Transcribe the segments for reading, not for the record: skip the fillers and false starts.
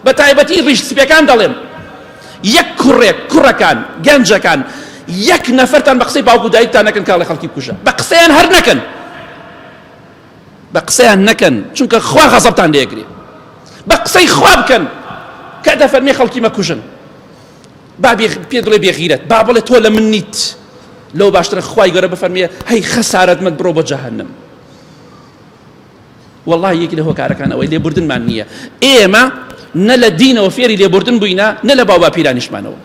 بە تایبەتی ڕیش سپیەکان دەڵێم یەک کوڕێک کوڕەکان گەنجەکان یەک نەفەرتان بە قسەی باوکو دایکتان نەکەن کاڵی خەڵکی بکوژە، بە قسەیان هەر نەکەن، بە قسەیان نەکەن، چونکە خوا غەزەبتان لێگرێ، بە قسەی خوا بکەن کە دەفەرمێ خەڵکی مەکوژن. با پێ دڵێ بێغیرەت، با بڵێ تۆ لە من نیت، لەو باشترە خوای گەورە بفەرمێ هەی خەسارەتمەند بڕۆ بۆ جەهەنەم. والله یەکی لە هۆکارەکان ئەوەی لێبوردنمان نییە. ئێمە نە لە دینەوە فێری لێبوردن بووینە، نە لە باو باپیرانیشمانەوە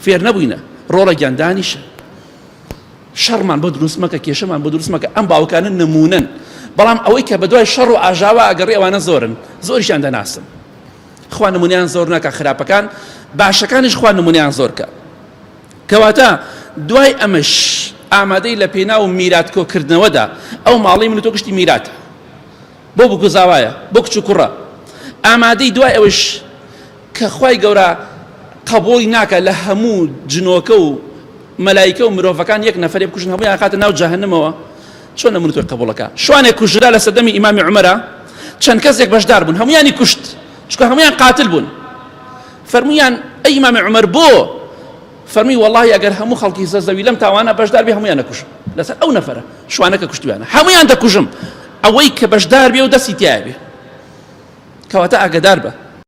فێر نەبووینە، ڕۆڵە گیاندانیشە. شەڕمان بۆ دروست مەکە، کێشەمان بۆ دروست مەکە. ئەم باوکانە نمونەن، بەڵام ئەوەی کە بەدوای شەڕ و ئاژاوە ئەگەڕێ ئەوانە زۆرن، زۆریشیان دەناسن. خوا نمونیان زۆر ناکە، خراپەکان باشەکانیش خوا نمونیان زۆر کە. کەواتە دوای ئەمەش ئامادەی لە پێناو میراتکۆکردنەوەدا ئەو ماڵی من و تۆ گشتی میراتە، بۆ بگوزاوایە، بۆ کچ و کوڕە. ئامادەی دوای ئەوش کە خوای گەورە قبوڵی ناکە لە هەموو جنۆکە و مەلایکە و مرۆڤەکان یەک نەفەرێ بکوژن، هەموویان خاتە ناو جەهەنەمەوە. چۆن نەمون تۆی قبوڵەکە؟ شوانێک کوژرا لە سەردەمی ئیمامی عومەرە، چەند کەسێک بەشدار بوون، هەمویانی کوشت، چونکە هەمویان قاتل بوون. فەرموویان ئەی ئیمامی عومەر بۆ؟ فەرمی وەڵڵاهی ئەگەر هەموو خەڵکی زەوی لەم تاوانە بەشدار بێ هەمویان دەکوژم، لەسەر ئەو نەفەرە شوانەکە کوشتویانە هەمویان دەکوژم، ئەوەی کە بەشدار بێ و دەستی تایە بێ. کەواتە ئاگادار بە